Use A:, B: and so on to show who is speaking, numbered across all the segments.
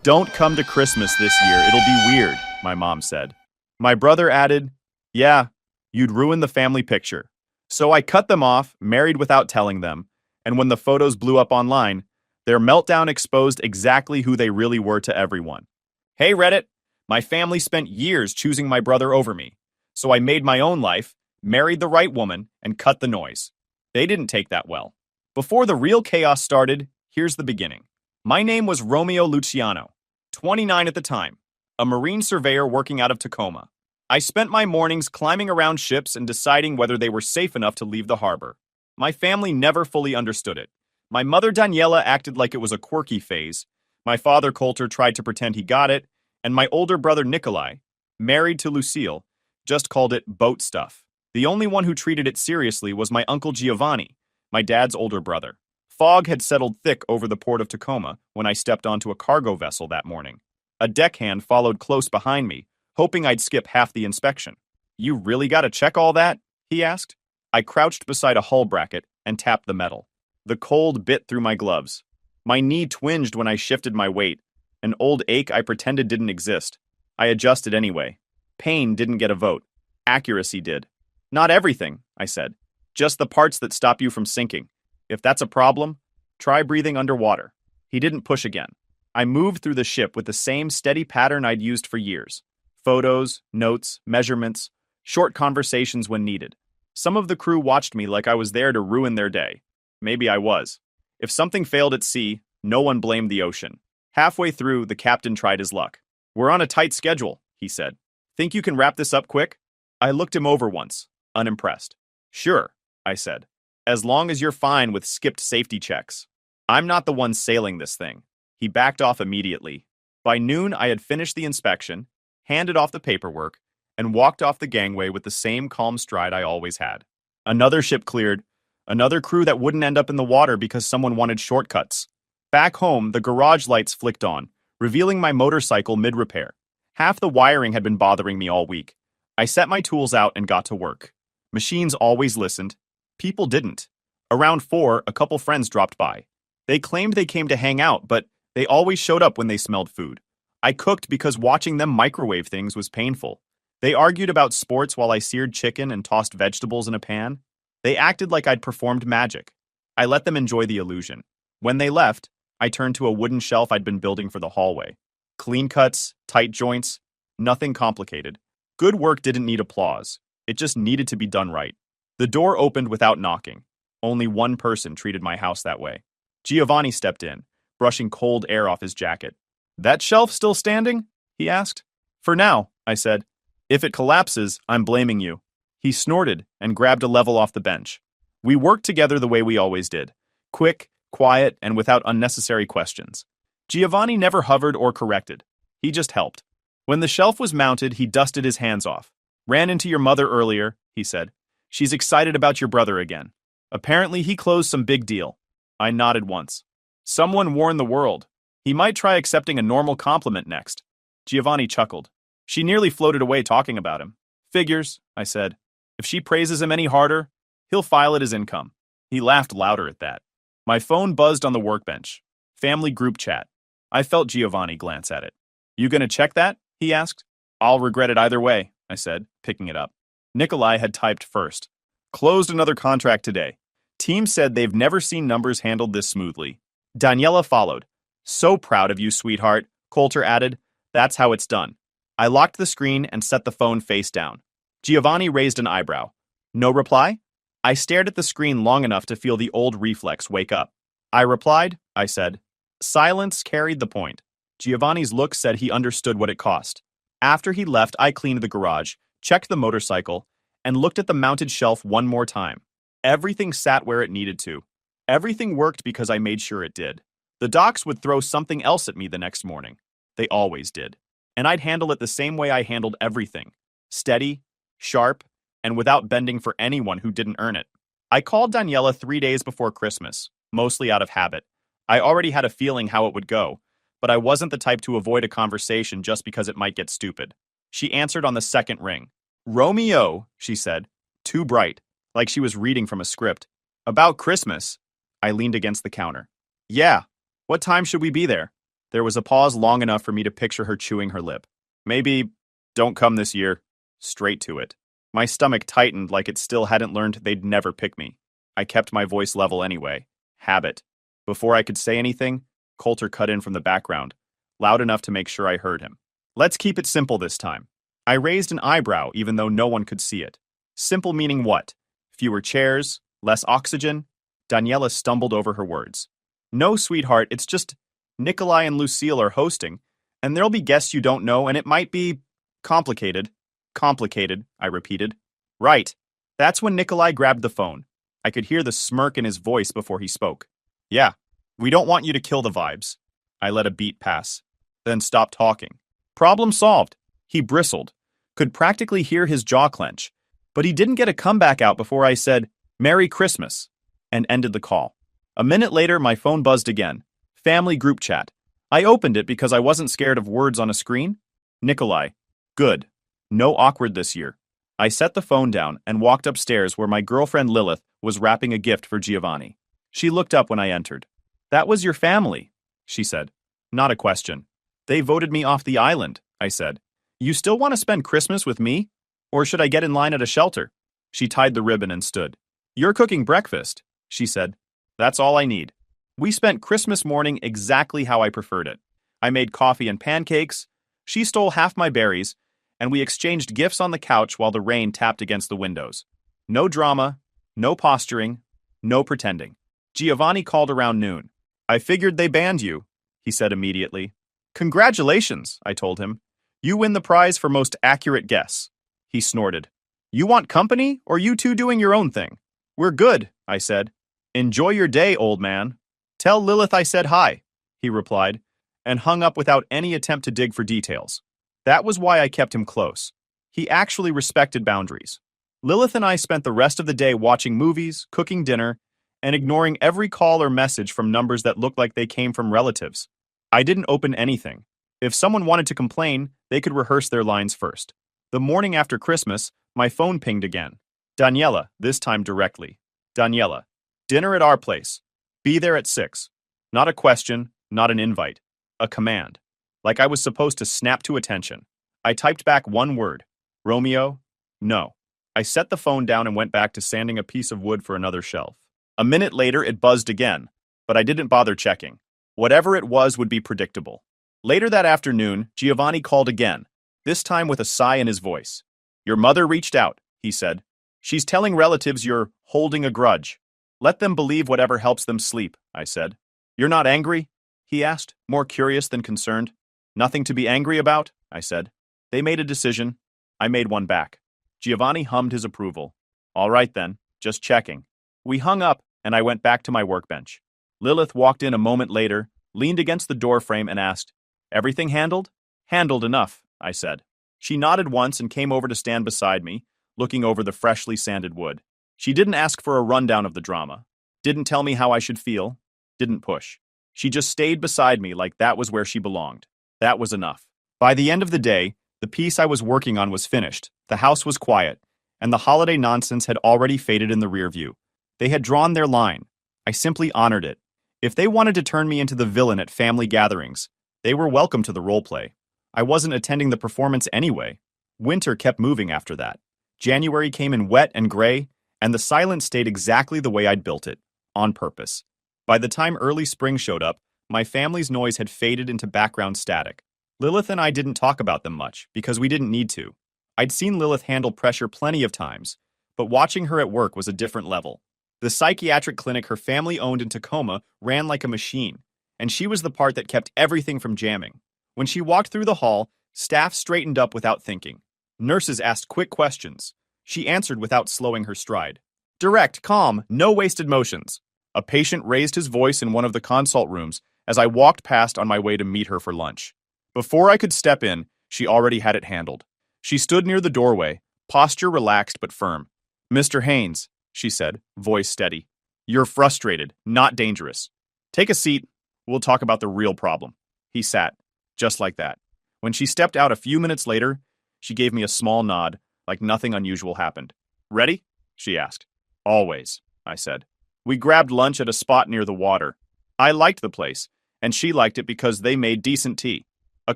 A: Don't come to Christmas this year, it'll be weird, my mom said. My brother added, yeah, you'd ruin the family picture. So I cut them off, married without telling them, and when the photos blew up online, their meltdown exposed exactly who they really were to everyone. Hey Reddit, my family spent years choosing my brother over me, so I made my own life, married the right woman, and cut the noise. They didn't take that well. Before the real chaos started, here's the beginning. My name was Romeo Luciano, 29 at the time, a marine surveyor working out of Tacoma. I spent my mornings climbing around ships and deciding whether they were safe enough to leave the harbor. My family never fully understood it. My mother Daniela acted like it was a quirky phase. My father Coulter tried to pretend he got it, and my older brother Nikolai, married to Lucille, just called it boat stuff. The only one who treated it seriously was my uncle Giovanni, my dad's older brother. Fog had settled thick over the port of Tacoma when I stepped onto a cargo vessel that morning. A deckhand followed close behind me, hoping I'd skip half the inspection. You really gotta check all that? He asked. I crouched beside a hull bracket and tapped the metal. The cold bit through my gloves. My knee twinged when I shifted my weight, an old ache I pretended didn't exist. I adjusted anyway. Pain didn't get a vote. Accuracy did. Not everything, I said. Just the parts that stop you from sinking. If that's a problem, try breathing underwater. He didn't push again. I moved through the ship with the same steady pattern I'd used for years. Photos, notes, measurements, short conversations when needed. Some of the crew watched me like I was there to ruin their day. Maybe I was. If something failed at sea, no one blamed the ocean. Halfway through, the captain tried his luck. We're on a tight schedule, he said. Think you can wrap this up quick? I looked him over once, unimpressed. Sure, I said. As long as you're fine with skipped safety checks. I'm not the one sailing this thing. He backed off immediately. By noon, I had finished the inspection, handed off the paperwork, and walked off the gangway with the same calm stride I always had. Another ship cleared, another crew that wouldn't end up in the water because someone wanted shortcuts. Back home, the garage lights flicked on, revealing my motorcycle mid-repair. Half the wiring had been bothering me all week. I set my tools out and got to work. Machines always listened. People didn't. Around 4, a couple friends dropped by. They claimed they came to hang out, but they always showed up when they smelled food. I cooked because watching them microwave things was painful. They argued about sports while I seared chicken and tossed vegetables in a pan. They acted like I'd performed magic. I let them enjoy the illusion. When they left, I turned to a wooden shelf I'd been building for the hallway. Clean cuts, tight joints, nothing complicated. Good work didn't need applause. It just needed to be done right. The door opened without knocking. Only one person treated my house that way. Giovanni stepped in, brushing cold air off his jacket. That shelf still standing? He asked. For now, I said. If it collapses, I'm blaming you. He snorted and grabbed a level off the bench. We worked together the way we always did. Quick, quiet, and without unnecessary questions. Giovanni never hovered or corrected. He just helped. When the shelf was mounted, he dusted his hands off. Ran into your mother earlier, he said. She's excited about your brother again. Apparently, he closed some big deal. I nodded once. Someone warned the world. He might try accepting a normal compliment next. Giovanni chuckled. She nearly floated away talking about him. Figures, I said. If she praises him any harder, he'll file it as income. He laughed louder at that. My phone buzzed on the workbench. Family group chat. I felt Giovanni glance at it. You gonna check that? He asked. I'll regret it either way, I said, picking it up. Nikolai had typed first. Closed another contract today. Team said they've never seen numbers handled this smoothly. Daniela followed. So proud of you, sweetheart, Coulter added. That's how it's done. I locked the screen and set the phone face down. Giovanni raised an eyebrow. No reply? I stared at the screen long enough to feel the old reflex wake up. I replied, I said. Silence carried the point. Giovanni's look said he understood what it cost. After he left, I cleaned the garage, checked the motorcycle, and looked at the mounted shelf one more time. Everything sat where it needed to. Everything worked because I made sure it did. The docs would throw something else at me the next morning. They always did. And I'd handle it the same way I handled everything. Steady, sharp, and without bending for anyone who didn't earn it. I called Daniela 3 days before Christmas, mostly out of habit. I already had a feeling how it would go, but I wasn't the type to avoid a conversation just because it might get stupid. She answered on the second ring. Romeo, she said, too bright, like she was reading from a script. About Christmas. I leaned against the counter. Yeah. What time should we be there? There was a pause long enough for me to picture her chewing her lip. Maybe, don't come this year. Straight to it. My stomach tightened like it still hadn't learned they'd never pick me. I kept my voice level anyway. Habit. Before I could say anything, Coulter cut in from the background, loud enough to make sure I heard him. Let's keep it simple this time. I raised an eyebrow even though no one could see it. Simple meaning what? Fewer chairs? Less oxygen? Daniela stumbled over her words. No, sweetheart, it's just Nikolai and Lucille are hosting, and there'll be guests you don't know, and it might be complicated. Complicated, I repeated. Right. That's when Nikolai grabbed the phone. I could hear the smirk in his voice before he spoke. Yeah, we don't want you to kill the vibes. I let a beat pass, then stopped talking. Problem solved. He bristled, could practically hear his jaw clench, but he didn't get a comeback out before I said, Merry Christmas, and ended the call. A minute later, my phone buzzed again. Family group chat. I opened it because I wasn't scared of words on a screen. Nikolai. Good. No awkward this year. I set the phone down and walked upstairs where my girlfriend Lilith was wrapping a gift for Giovanni. She looked up when I entered. That was your family, she said. Not a question. They voted me off the island, I said. You still want to spend Christmas with me? Or should I get in line at a shelter? She tied the ribbon and stood. You're cooking breakfast, she said. That's all I need. We spent Christmas morning exactly how I preferred it. I made coffee and pancakes, she stole half my berries, and we exchanged gifts on the couch while the rain tapped against the windows. No drama, no posturing, no pretending. Giovanni called around noon. I figured they banned you, he said immediately. Congratulations, I told him. You win the prize for most accurate guess. He snorted. You want company, or you two doing your own thing? We're good, I said. Enjoy your day, old man. Tell Lilith I said hi, he replied, and hung up without any attempt to dig for details. That was why I kept him close. He actually respected boundaries. Lilith and I spent the rest of the day watching movies, cooking dinner, and ignoring every call or message from numbers that looked like they came from relatives. I didn't open anything. If someone wanted to complain, they could rehearse their lines first. The morning after Christmas, my phone pinged again. Daniela, this time directly. Daniela, dinner at our place. Be there at 6. Not a question, not an invite. A command. Like I was supposed to snap to attention. I typed back one word. Romeo? No. I set the phone down and went back to sanding a piece of wood for another shelf. A minute later, it buzzed again, but I didn't bother checking. Whatever it was would be predictable. Later that afternoon, Giovanni called again, this time with a sigh in his voice. Your mother reached out, he said. She's telling relatives you're holding a grudge. Let them believe whatever helps them sleep, I said. You're not angry? He asked, more curious than concerned. Nothing to be angry about, I said. They made a decision. I made one back. Giovanni hummed his approval. All right then, just checking. We hung up, and I went back to my workbench. Lilith walked in a moment later, leaned against the doorframe and asked, Everything handled? Handled enough, I said. She nodded once and came over to stand beside me, looking over the freshly sanded wood. She didn't ask for a rundown of the drama, didn't tell me how I should feel, didn't push. She just stayed beside me like that was where she belonged. That was enough. By the end of the day, the piece I was working on was finished, the house was quiet, and the holiday nonsense had already faded in the rear view. They had drawn their line. I simply honored it. If they wanted to turn me into the villain at family gatherings, they were welcome to the role play. I wasn't attending the performance anyway. Winter kept moving after that. January came in wet and gray, and the silence stayed exactly the way I'd built it, on purpose. By the time early spring showed up, my family's noise had faded into background static. Lilith and I didn't talk about them much, because we didn't need to. I'd seen Lilith handle pressure plenty of times, but watching her at work was a different level. The psychiatric clinic her family owned in Tacoma ran like a machine, and she was the part that kept everything from jamming. When she walked through the hall, staff straightened up without thinking. Nurses asked quick questions. She answered without slowing her stride. Direct, calm, no wasted motions. A patient raised his voice in one of the consult rooms as I walked past on my way to meet her for lunch. Before I could step in, she already had it handled. She stood near the doorway, posture relaxed but firm. Mr. Haynes, she said, voice steady. You're frustrated, not dangerous. Take a seat. We'll talk about the real problem. He sat, just like that. When she stepped out a few minutes later, she gave me a small nod, like nothing unusual happened. Ready? She asked. Always, I said. We grabbed lunch at a spot near the water. I liked the place, and she liked it because they made decent tea. A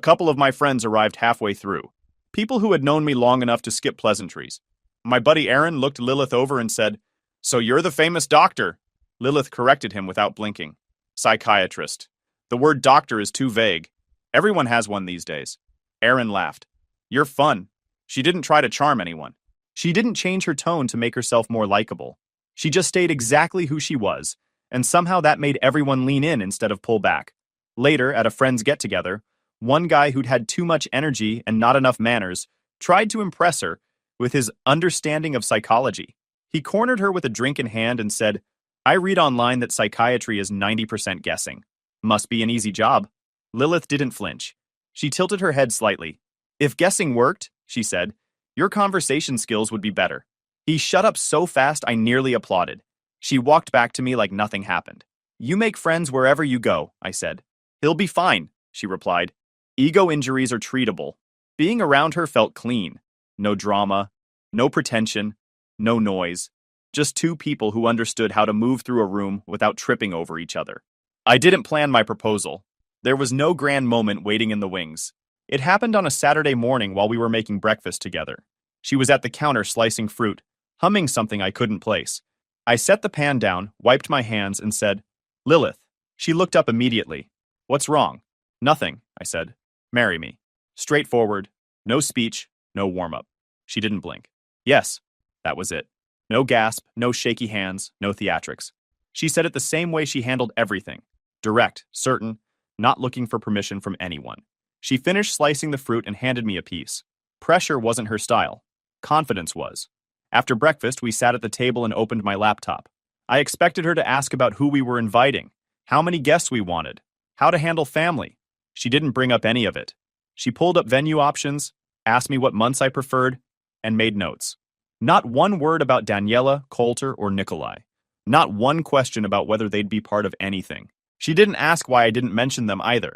A: couple of my friends arrived halfway through, people who had known me long enough to skip pleasantries. My buddy Aaron looked Lilith over and said, "So you're the famous doctor." Lilith corrected him without blinking. "Psychiatrist. The word doctor is too vague. Everyone has one these days." Aaron laughed. "You're fun." She didn't try to charm anyone. She didn't change her tone to make herself more likable. She just stayed exactly who she was, and somehow that made everyone lean in instead of pull back. Later, at a friend's get-together, one guy who'd had too much energy and not enough manners tried to impress her with his understanding of psychology. He cornered her with a drink in hand and said, "I read online that psychiatry is 90% guessing. Must be an easy job." Lilith didn't flinch. She tilted her head slightly. "If guessing worked," she said, "your conversation skills would be better." He shut up so fast I nearly applauded. She walked back to me like nothing happened. "You make friends wherever you go," I said. "He'll be fine," she replied. Ego injuries are treatable. Being around her felt clean. No drama, no pretension, no noise. Just two people who understood how to move through a room without tripping over each other. I didn't plan my proposal. There was no grand moment waiting in the wings. It happened on a Saturday morning while we were making breakfast together. She was at the counter slicing fruit, humming something I couldn't place. I set the pan down, wiped my hands, and said, "Lilith." She looked up immediately. "What's wrong?" "Nothing," I said. "Marry me." Straightforward. No speech, no warm-up. She didn't blink. Yes, that was it. No gasp, no shaky hands, no theatrics. She said it the same way she handled everything. Direct, certain, not looking for permission from anyone. She finished slicing the fruit and handed me a piece. Pressure wasn't her style. Confidence was. After breakfast, we sat at the table and opened my laptop. I expected her to ask about who we were inviting, how many guests we wanted, how to handle family. She didn't bring up any of it. She pulled up venue options, asked me what months I preferred, and made notes. Not one word about Daniela, Coulter, or Nikolai. Not one question about whether they'd be part of anything. She didn't ask why I didn't mention them either.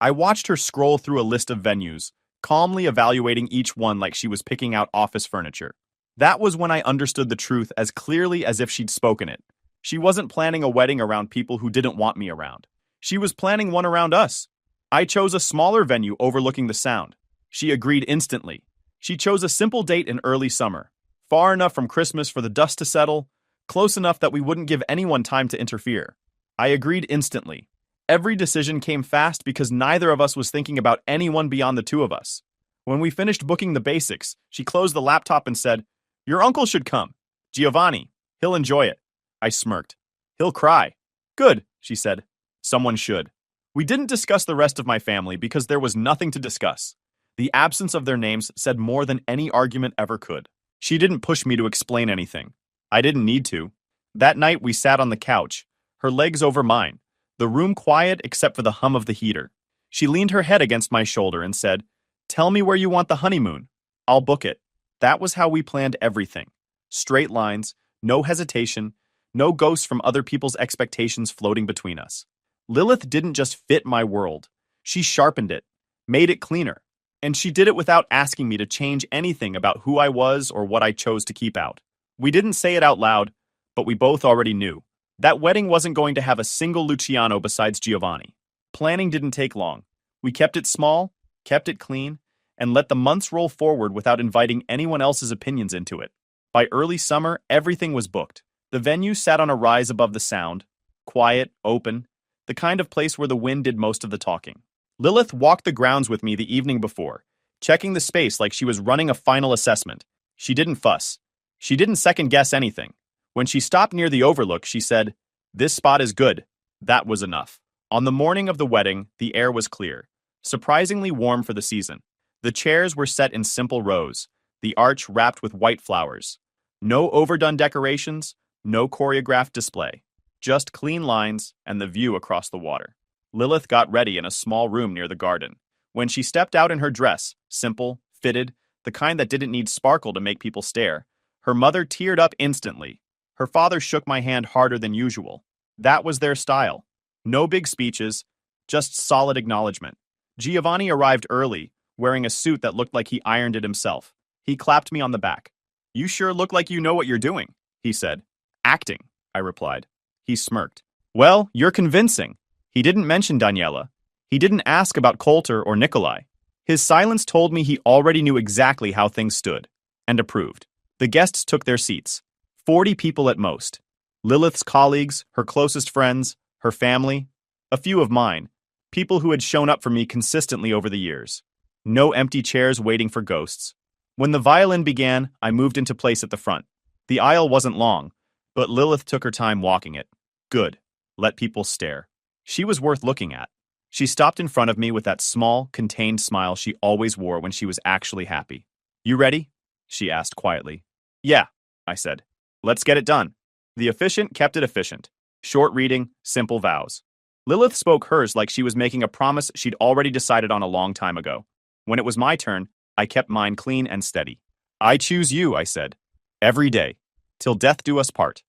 A: I watched her scroll through a list of venues, calmly evaluating each one like she was picking out office furniture. That was when I understood the truth as clearly as if she'd spoken it. She wasn't planning a wedding around people who didn't want me around. She was planning one around us. I chose a smaller venue overlooking the Sound. She agreed instantly. She chose a simple date in early summer, far enough from Christmas for the dust to settle, close enough that we wouldn't give anyone time to interfere. I agreed instantly. Every decision came fast because neither of us was thinking about anyone beyond the two of us. When we finished booking the basics, she closed the laptop and said, "Your uncle should come. Giovanni. He'll enjoy it." I smirked. "He'll cry." "Good," she said. "Someone should." We didn't discuss the rest of my family because there was nothing to discuss. The absence of their names said more than any argument ever could. She didn't push me to explain anything. I didn't need to. That night we sat on the couch, her legs over mine, the room quiet except for the hum of the heater. She leaned her head against my shoulder and said, "Tell me where you want the honeymoon. I'll book it." That was how we planned everything. Straight lines, no hesitation, no ghosts from other people's expectations floating between us. Lilith didn't just fit my world. She sharpened it, made it cleaner. And she did it without asking me to change anything about who I was or what I chose to keep out. We didn't say it out loud, but we both already knew. That wedding wasn't going to have a single Luciano besides Giovanni. Planning didn't take long. We kept it small, kept it clean, and let the months roll forward without inviting anyone else's opinions into it. By early summer, everything was booked. The venue sat on a rise above the Sound, quiet, open, the kind of place where the wind did most of the talking. Lilith walked the grounds with me the evening before, checking the space like she was running a final assessment. She didn't fuss. She didn't second-guess anything. When she stopped near the overlook, she said, "This spot is good." That was enough. On the morning of the wedding, the air was clear, surprisingly warm for the season. The chairs were set in simple rows, the arch wrapped with white flowers. No overdone decorations, no choreographed display. Just clean lines and the view across the water. Lilith got ready in a small room near the garden. When she stepped out in her dress, simple, fitted, the kind that didn't need sparkle to make people stare, her mother teared up instantly. Her father shook my hand harder than usual. That was their style. No big speeches, just solid acknowledgement. Giovanni arrived early, wearing a suit that looked like he ironed it himself. He clapped me on the back. "You sure look like you know what you're doing," he said. "Acting," I replied. He smirked. "Well, you're convincing." He didn't mention Daniela. He didn't ask about Coulter or Nikolai. His silence told me he already knew exactly how things stood, and approved. The guests took their seats. 40 people at most. Lilith's colleagues, her closest friends, her family, a few of mine, people who had shown up for me consistently over the years. No empty chairs waiting for ghosts. When the violin began, I moved into place at the front. The aisle wasn't long, but Lilith took her time walking it. Good. Let people stare. She was worth looking at. She stopped in front of me with that small, contained smile she always wore when she was actually happy. You ready? She asked quietly. Yeah, I said. Let's get it done. The efficient kept it efficient. Short reading, simple vows. Lilith spoke hers like she was making a promise she'd already decided on a long time ago. When it was my turn, I kept mine clean and steady. I choose you, I said. Every day. Till death do us part.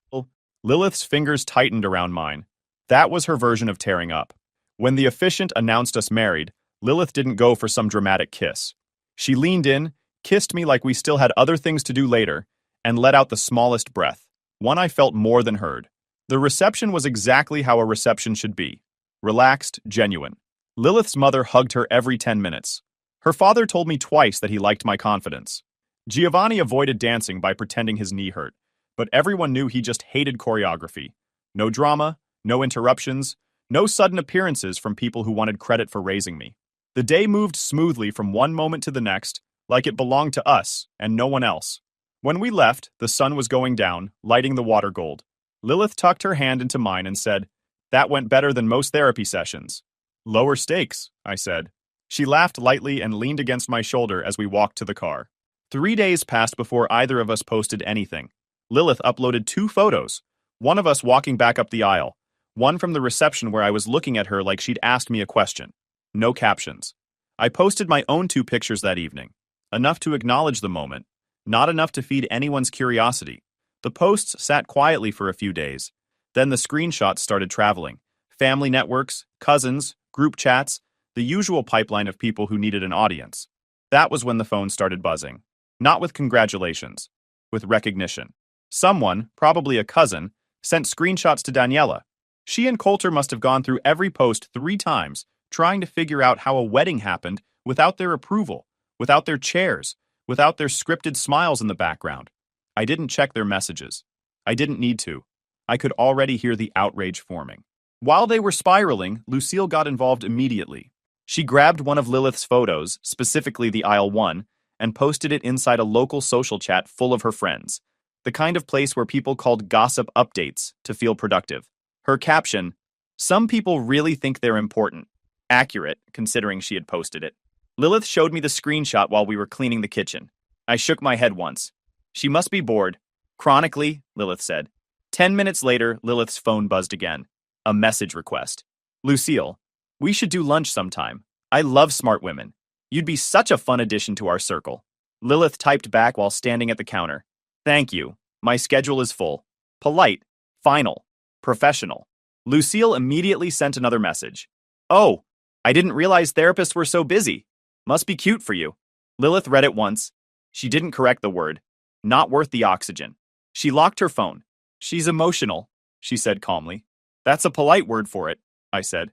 A: Lilith's fingers tightened around mine. That was her version of tearing up. When the officiant announced us married, Lilith didn't go for some dramatic kiss. She leaned in, kissed me like we still had other things to do later, and let out the smallest breath, one I felt more than heard. The reception was exactly how a reception should be. Relaxed, genuine. Lilith's mother hugged her every 10 minutes. Her father told me twice that he liked my confidence. Giovanni avoided dancing by pretending his knee hurt, but everyone knew he just hated choreography. No drama, no interruptions, no sudden appearances from people who wanted credit for raising me. The day moved smoothly from one moment to the next, like it belonged to us and no one else. When we left, the sun was going down, lighting the water gold. Lilith tucked her hand into mine and said, "That went better than most therapy sessions." "Lower stakes," I said. She laughed lightly and leaned against my shoulder as we walked to the car. 3 days passed before either of us posted anything. Lilith uploaded 2 photos, one of us walking back up the aisle, one from the reception where I was looking at her like she'd asked me a question. No captions. I posted my own 2 pictures that evening. Enough to acknowledge the moment, not enough to feed anyone's curiosity. The posts sat quietly for a few days. Then the screenshots started traveling. Family networks, cousins, group chats, the usual pipeline of people who needed an audience. That was when the phone started buzzing. Not with congratulations, with recognition. Someone, probably a cousin, sent screenshots to Daniela. She and Coulter must have gone through every post 3 times, trying to figure out how a wedding happened without their approval, without their chairs, without their scripted smiles in the background. I didn't check their messages. I didn't need to. I could already hear the outrage forming. While they were spiraling, Lucille got involved immediately. She grabbed one of Lilith's photos, specifically the aisle one, and posted it inside a local social chat full of her friends, the kind of place where people called gossip updates to feel productive. Her caption, "Some people really think they're important." Accurate, considering she had posted it. Lilith showed me the screenshot while we were cleaning the kitchen. I shook my head once. She must be bored. Chronically, Lilith said. 10 minutes later, Lilith's phone buzzed again. A message request. "Lucille, we should do lunch sometime. I love smart women. You'd be such a fun addition to our circle." Lilith typed back while standing at the counter. "Thank you. My schedule is full." Polite. Final. Professional. Lucille immediately sent another message. "Oh, I didn't realize therapists were so busy. Must be cute for you." Lilith read it once. She didn't correct the word. Not worth the oxygen. She locked her phone. "She's emotional," she said calmly. "That's a polite word for it," I said.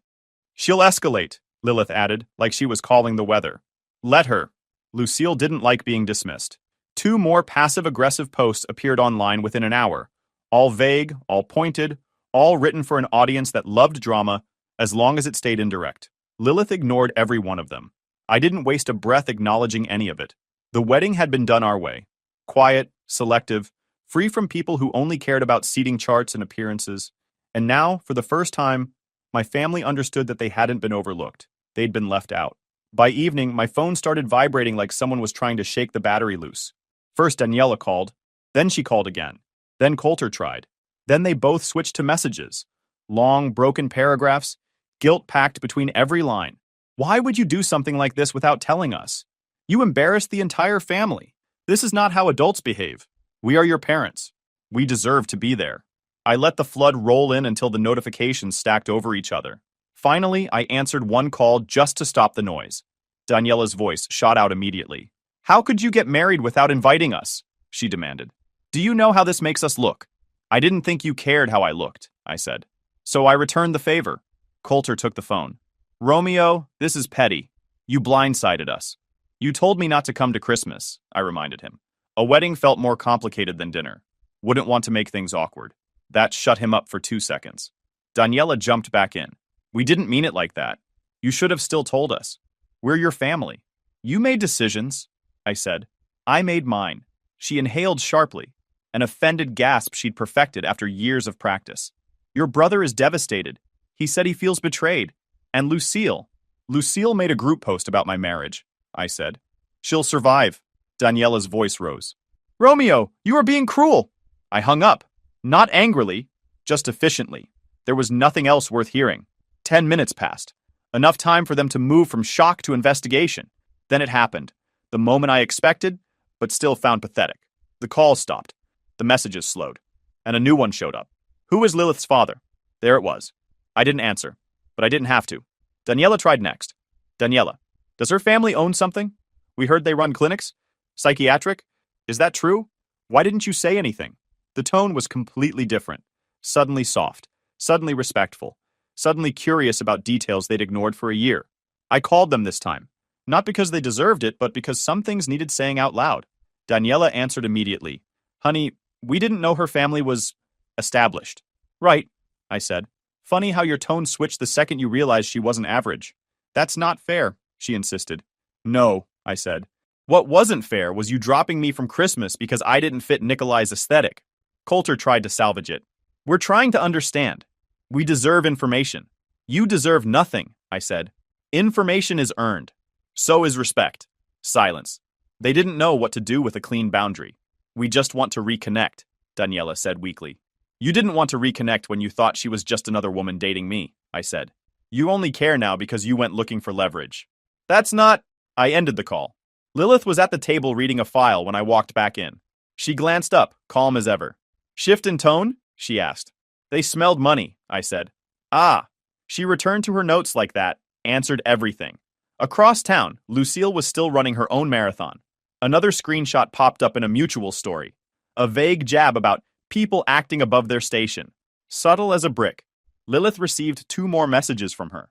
A: "She'll escalate," Lilith added, like she was calling the weather. "Let her." Lucille didn't like being dismissed. 2 more passive-aggressive posts appeared online within an hour. All vague, all pointed, all written for an audience that loved drama as long as it stayed indirect. Lilith ignored every one of them. I didn't waste a breath acknowledging any of it. The wedding had been done our way. Quiet, selective, free from people who only cared about seating charts and appearances. And now, for the first time, my family understood that they hadn't been overlooked. They'd been left out. By evening, my phone started vibrating like someone was trying to shake the battery loose. First, Daniela called. Then she called again. Then Coulter tried. Then they both switched to messages. Long, broken paragraphs, guilt packed between every line. "Why would you do something like this without telling us? You embarrassed the entire family. This is not how adults behave. We are your parents. We deserve to be there." I let the flood roll in until the notifications stacked over each other. Finally, I answered one call just to stop the noise. Daniela's voice shot out immediately. "How could you get married without inviting us?" she demanded. "Do you know how this makes us look?" "I didn't think you cared how I looked," I said. "So I returned the favor." Coulter took the phone. Romeo, this is petty. You blindsided us. You told me not to come to Christmas, I reminded him. A wedding felt more complicated than dinner. Wouldn't want to make things awkward. That shut him up for 2 seconds. Daniela jumped back in. We didn't mean it like that. You should have still told us. We're your family. You made decisions, I said. I made mine. She inhaled sharply, an offended gasp she'd perfected after years of practice. Your brother is devastated. He said he feels betrayed. And Lucille. Lucille made a group post about my marriage, I said. She'll survive. Daniela's voice rose. Romeo, you are being cruel. I hung up. Not angrily, just efficiently. There was nothing else worth hearing. 10 minutes passed. Enough time for them to move from shock to investigation. Then it happened. The moment I expected, but still found pathetic. The calls stopped. The messages slowed. And a new one showed up. Who is Lilith's father? There it was. I didn't answer, but I didn't have to. Daniela tried next. Daniela, does her family own something? We heard they run clinics? Psychiatric? Is that true? Why didn't you say anything? The tone was completely different. Suddenly soft. Suddenly respectful. Suddenly curious about details they'd ignored for a year. I called them this time. Not because they deserved it, but because some things needed saying out loud. Daniela answered immediately. Honey, we didn't know her family was established. Right, I said. Funny how your tone switched the second you realized she wasn't average. That's not fair, she insisted. No, I said. What wasn't fair was you dropping me from Christmas because I didn't fit Nikolai's aesthetic. Coulter tried to salvage it. We're trying to understand. We deserve information. You deserve nothing, I said. Information is earned. So is respect. Silence. They didn't know what to do with a clean boundary. We just want to reconnect, Daniela said weakly. You didn't want to reconnect when you thought she was just another woman dating me, I said. You only care now because you went looking for leverage. That's not... I ended the call. Lilith was at the table reading a file when I walked back in. She glanced up, calm as ever. Shift in tone? She asked. They smelled money, I said. Ah. She returned to her notes like that, answered everything. Across town, Lucille was still running her own marathon. Another screenshot popped up in a mutual story. A vague jab about people acting above their station. Subtle as a brick. Lilith received 2 more messages from her.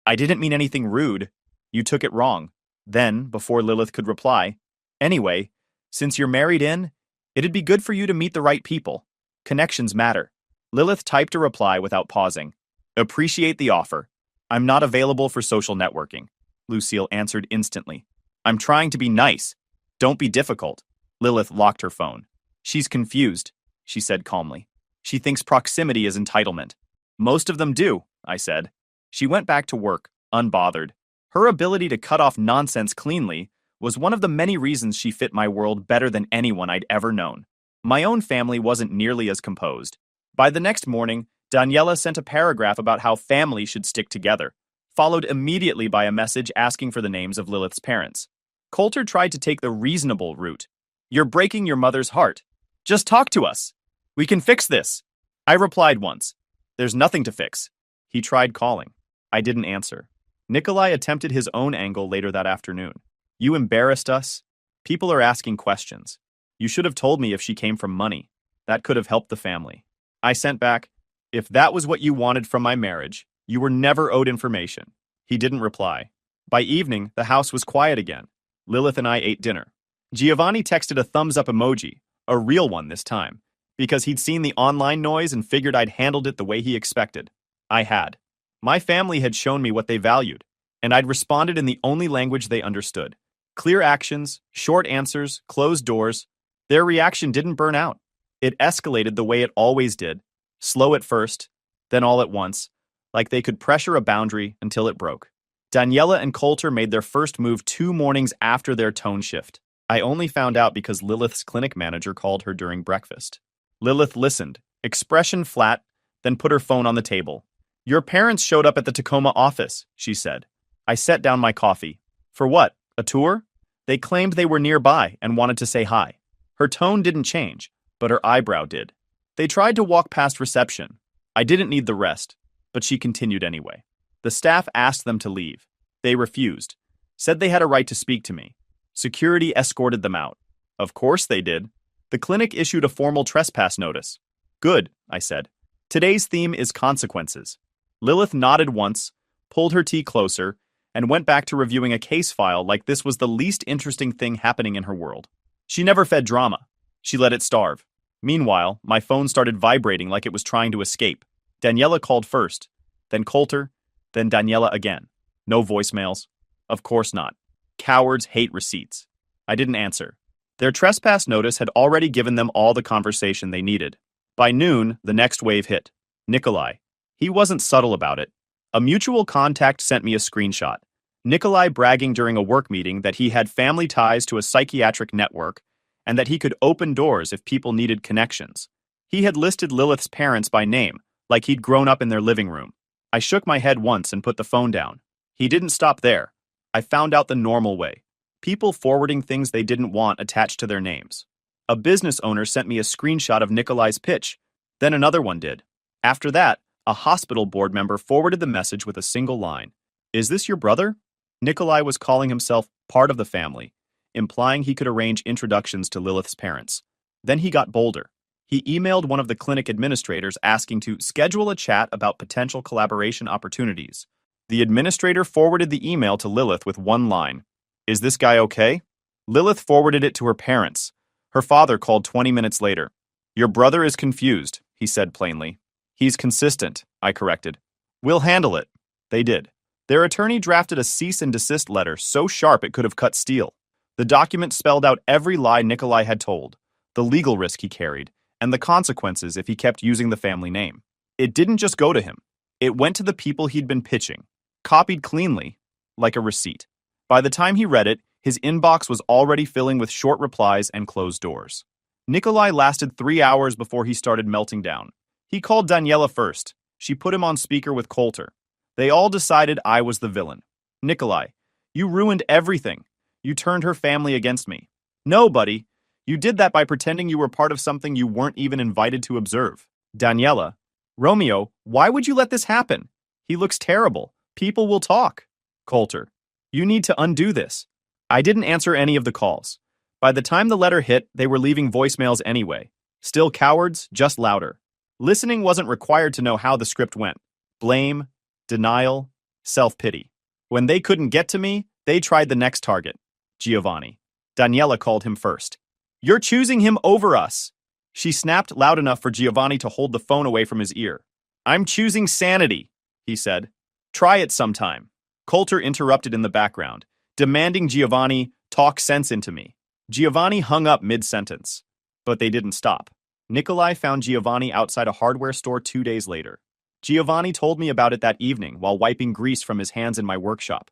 A: I didn't mean anything rude. You took it wrong. Then, before Lilith could reply, anyway, since you're married in, it'd be good for you to meet the right people. Connections matter. Lilith typed a reply without pausing. Appreciate the offer. I'm not available for social networking. Lucille answered instantly. I'm trying to be nice. Don't be difficult. Lilith locked her phone. She's confused, she said calmly. She thinks proximity is entitlement. Most of them do, I said. She went back to work, unbothered. Her ability to cut off nonsense cleanly was one of the many reasons she fit my world better than anyone I'd ever known. My own family wasn't nearly as composed. By the next morning, Daniela sent a paragraph about how family should stick together, followed immediately by a message asking for the names of Lilith's parents. Coulter tried to take the reasonable route. You're breaking your mother's heart. Just talk to us. We can fix this. I replied once. There's nothing to fix. He tried calling. I didn't answer. Nikolai attempted his own angle later that afternoon. You embarrassed us. People are asking questions. You should have told me if she came from money. That could have helped the family. I sent back, if that was what you wanted from my marriage, you were never owed information. He didn't reply. By evening, the house was quiet again. Lilith and I ate dinner. Giovanni texted a thumbs-up emoji, a real one this time, because he'd seen the online noise and figured I'd handled it the way he expected. I had. My family had shown me what they valued, and I'd responded in the only language they understood. Clear actions, short answers, closed doors. Their reaction didn't burn out. It escalated the way it always did, slow at first, then all at once, like they could pressure a boundary until it broke. Daniela and Coulter made their first move 2 mornings after their tone shift. I only found out because Lilith's clinic manager called her during breakfast. Lilith listened, expression flat, then put her phone on the table. Your parents showed up at the Tacoma office, she said. I set down my coffee. For what? A tour? They claimed they were nearby and wanted to say hi. Her tone didn't change, but her eyebrow did. They tried to walk past reception. I didn't need the rest, but she continued anyway. The staff asked them to leave. They refused, said they had a right to speak to me. Security escorted them out. Of course they did. The clinic issued a formal trespass notice. Good, I said. Today's theme is consequences. Lilith nodded once, pulled her tea closer, and went back to reviewing a case file like this was the least interesting thing happening in her world. She never fed drama. She let it starve. Meanwhile, my phone started vibrating like it was trying to escape. Daniela called first, then Coulter, then Daniela again. No voicemails. Of course not. Cowards hate receipts. I didn't answer. Their trespass notice had already given them all the conversation they needed. By noon, the next wave hit. Nikolai. He wasn't subtle about it. A mutual contact sent me a screenshot. Nikolai bragging during a work meeting that he had family ties to a psychiatric network and that he could open doors if people needed connections. He had listed Lilith's parents by name, like he'd grown up in their living room. I shook my head once and put the phone down. He didn't stop there. I found out the normal way. People forwarding things they didn't want attached to their names. A business owner sent me a screenshot of Nikolai's pitch. Then another one did. After that, a hospital board member forwarded the message with a single line. "Is this your brother?" Nikolai was calling himself part of the family, implying he could arrange introductions to Lilith's parents. Then he got bolder. He emailed one of the clinic administrators asking to schedule a chat about potential collaboration opportunities. The administrator forwarded the email to Lilith with one line. "Is this guy okay?" Lilith forwarded it to her parents. Her father called 20 minutes later. "Your brother is confused," he said plainly. "He's consistent," I corrected. "We'll handle it." They did. Their attorney drafted a cease and desist letter so sharp it could have cut steel. The document spelled out every lie Nikolai had told, the legal risk he carried, and the consequences if he kept using the family name. It didn't just go to him. It went to the people he'd been pitching, copied cleanly, like a receipt. By the time he read it, his inbox was already filling with short replies and closed doors. Nikolai lasted 3 hours before he started melting down. He called Daniela first. She put him on speaker with Coulter. They all decided I was the villain. "Nikolai, you ruined everything. You turned her family against me." "No, buddy. You did that by pretending you were part of something you weren't even invited to observe." Daniela, "Romeo, why would you let this happen? He looks terrible. People will talk." Coulter, "You need to undo this." I didn't answer any of the calls. By the time the letter hit, they were leaving voicemails anyway. Still cowards, just louder. Listening wasn't required to know how the script went. Blame, denial, self-pity. When they couldn't get to me, they tried the next target. Giovanni. Daniela called him first. "You're choosing him over us." She snapped loud enough for Giovanni to hold the phone away from his ear. "I'm choosing sanity," he said. "Try it sometime." Coulter interrupted in the background, demanding Giovanni talk sense into me. Giovanni hung up mid-sentence. But they didn't stop. Nikolai found Giovanni outside a hardware store 2 days later. Giovanni told me about it that evening while wiping grease from his hands in my workshop.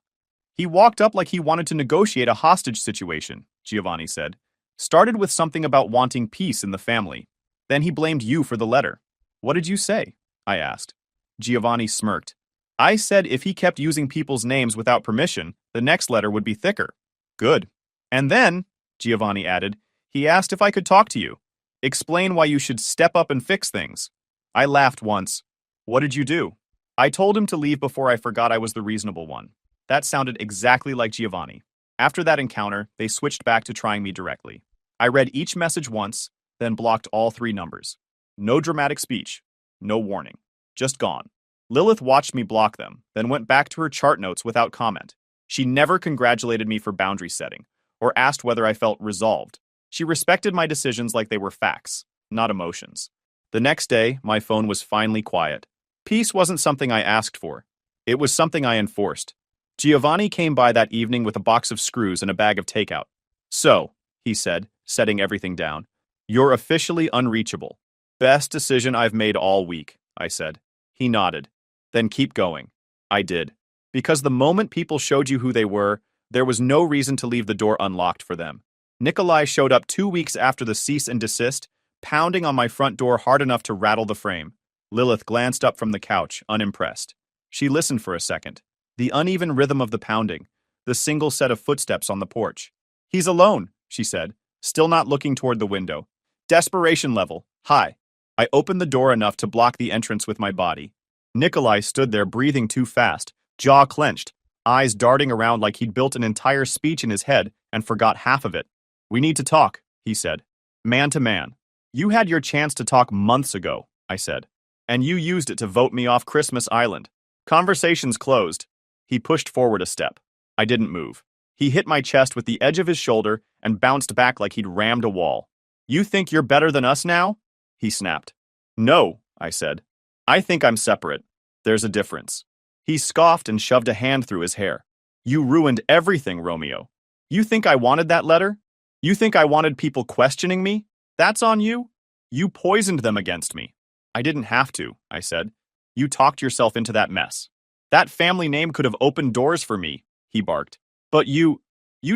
A: "He walked up like he wanted to negotiate a hostage situation," Giovanni said. "Started with something about wanting peace in the family. Then he blamed you for the letter." "What did you say?" I asked. Giovanni smirked. "I said if he kept using people's names without permission, the next letter would be thicker." "Good." "And then," Giovanni added, "he asked if I could talk to you. Explain why you should step up and fix things." I laughed once. "What did you do?" I told him to leave before I forgot I was the reasonable one. That sounded exactly like Giovanni. After that encounter, they switched back to trying me directly. I read each message once, then blocked all 3 numbers. No dramatic speech. No warning. Just gone. Lilith watched me block them, then went back to her chart notes without comment. She never congratulated me for boundary setting, or asked whether I felt resolved. She respected my decisions like they were facts, not emotions. The next day, my phone was finally quiet. Peace wasn't something I asked for. It was something I enforced. Giovanni came by that evening with a box of screws and a bag of takeout. "So," he said, setting everything down, "you're officially unreachable." "Best decision I've made all week," I said. He nodded. "Then keep going." I did. Because the moment people showed you who they were, there was no reason to leave the door unlocked for them. Nikolai showed up 2 weeks after the cease and desist, pounding on my front door hard enough to rattle the frame. Lilith glanced up from the couch, unimpressed. She listened for a second. The uneven rhythm of the pounding, the single set of footsteps on the porch. "He's alone," she said, still not looking toward the window. Desperation level, high. I opened the door enough to block the entrance with my body. Nikolai stood there breathing too fast, jaw clenched, eyes darting around like he'd built an entire speech in his head and forgot half of it. "We need to talk," he said. "Man to man." "You had your chance to talk months ago," I said. "And you used it to vote me off Christmas Island." Conversations closed. He pushed forward a step. I didn't move. He hit my chest with the edge of his shoulder and bounced back like he'd rammed a wall. You think you're better than us now? He snapped. No, I said. I think I'm separate. There's a difference. He scoffed and shoved a hand through his hair. You ruined everything, Romeo. You think I wanted that letter? You think I wanted people questioning me? That's on you? You poisoned them against me. I didn't have to, I said. You talked yourself into that mess. That family name could have opened doors for me, he barked. But you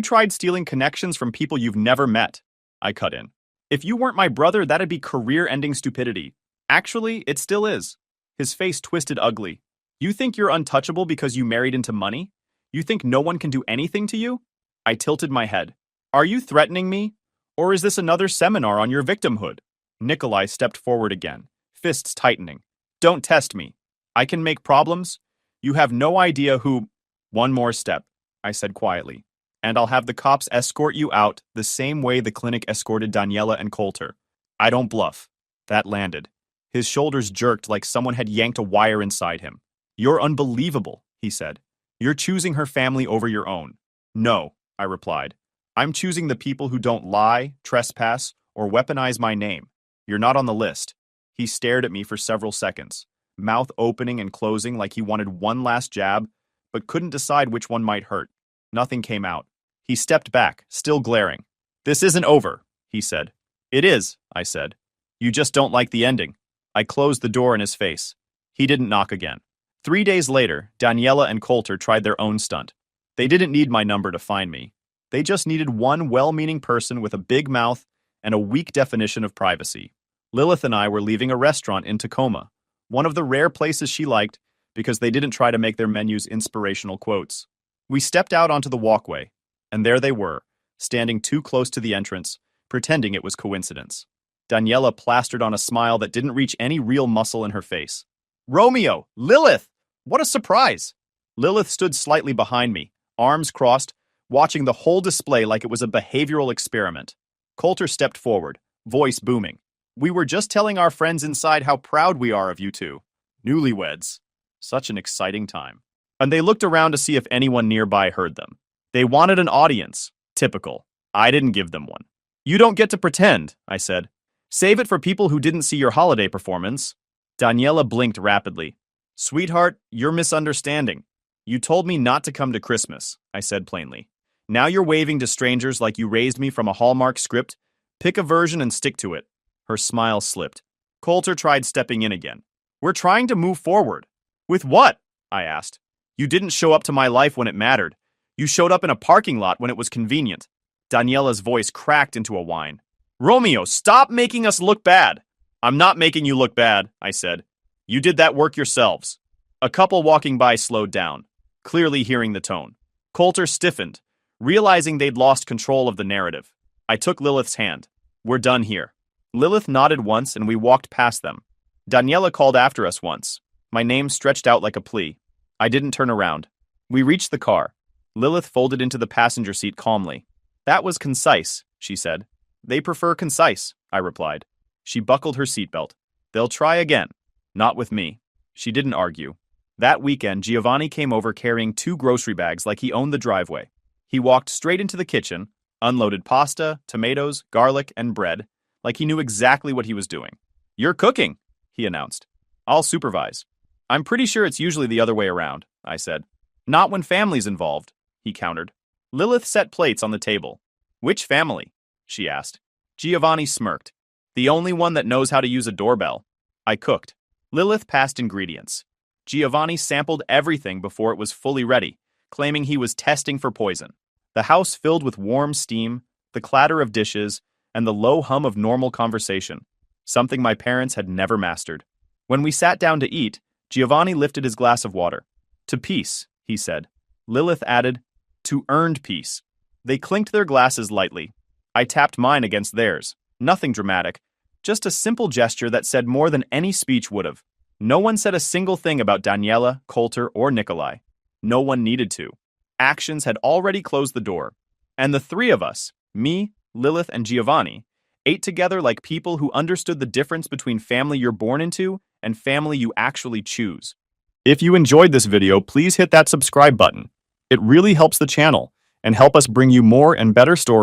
A: tried stealing connections from people you've never met. I cut in. If you weren't my brother, that'd be career-ending stupidity. Actually, it still is. His face twisted ugly. You think you're untouchable because you married into money? You think no one can do anything to you? I tilted my head. Are you threatening me? Or is this another seminar on your victimhood? Nikolai stepped forward again, fists tightening. Don't test me. I can make problems. You have no idea who... One more step, I said quietly, and I'll have the cops escort you out the same way the clinic escorted Daniela and Coulter. I don't bluff. That landed. His shoulders jerked like someone had yanked a wire inside him. You're unbelievable, he said. You're choosing her family over your own. No, I replied. I'm choosing the people who don't lie, trespass, or weaponize my name. You're not on the list. He stared at me for several seconds, mouth opening and closing like he wanted one last jab, but couldn't decide which one might hurt. Nothing came out. He stepped back, still glaring. This isn't over, he said. It is, I said. You just don't like the ending. I closed the door in his face. He didn't knock again. 3 days later, Daniela and Coulter tried their own stunt. They didn't need my number to find me. They just needed one well-meaning person with a big mouth and a weak definition of privacy. Lilith and I were leaving a restaurant in Tacoma, one of the rare places she liked because they didn't try to make their menus inspirational quotes. We stepped out onto the walkway, and there they were, standing too close to the entrance, pretending it was coincidence. Daniela plastered on a smile that didn't reach any real muscle in her face. Romeo! Lilith! What a surprise! Lilith stood slightly behind me, arms crossed, watching the whole display like it was a behavioral experiment. Coulter stepped forward, voice booming. We were just telling our friends inside how proud we are of you two. Newlyweds. Such an exciting time. And they looked around to see if anyone nearby heard them. They wanted an audience. Typical. I didn't give them one. You don't get to pretend, I said. Save it for people who didn't see your holiday performance. Daniela blinked rapidly. Sweetheart, you're misunderstanding. You told me not to come to Christmas, I said plainly. Now you're waving to strangers like you raised me from a Hallmark script. Pick a version and stick to it. Her smile slipped. Coulter tried stepping in again. We're trying to move forward. With what? I asked. You didn't show up to my life when it mattered. You showed up in a parking lot when it was convenient. Daniela's voice cracked into a whine. Romeo, stop making us look bad. I'm not making you look bad, I said. You did that work yourselves. A couple walking by slowed down, clearly hearing the tone. Coulter stiffened, realizing they'd lost control of the narrative. I took Lilith's hand. We're done here. Lilith nodded once and we walked past them. Daniela called after us once. My name stretched out like a plea. I didn't turn around. We reached the car. Lilith folded into the passenger seat calmly. That was concise, she said. They prefer concise, I replied. She buckled her seatbelt. They'll try again. Not with me. She didn't argue. That weekend, Giovanni came over carrying 2 grocery bags like he owned the driveway. He walked straight into the kitchen, unloaded pasta, tomatoes, garlic, and bread, like he knew exactly what he was doing. You're cooking, he announced. I'll supervise. I'm pretty sure it's usually the other way around, I said. Not when family's involved, he countered. Lilith set plates on the table. Which family? She asked. Giovanni smirked. The only one that knows how to use a doorbell. I cooked. Lilith passed ingredients. Giovanni sampled everything before it was fully ready, claiming he was testing for poison. The house filled with warm steam, the clatter of dishes, and the low hum of normal conversation, something my parents had never mastered. When we sat down to eat, Giovanni lifted his glass of water. To peace, he said. Lilith added, to earned peace. They clinked their glasses lightly. I tapped mine against theirs. Nothing dramatic, just a simple gesture that said more than any speech would have. No one said a single thing about Daniela, Coulter, or Nikolai. No one needed to. Actions had already closed the door. And the 3 of us, me, Lilith, and Giovanni, ate together like people who understood the difference between family you're born into and family you actually choose. If you enjoyed this video, please hit that subscribe button. It really helps the channel and help us bring you more and better stories.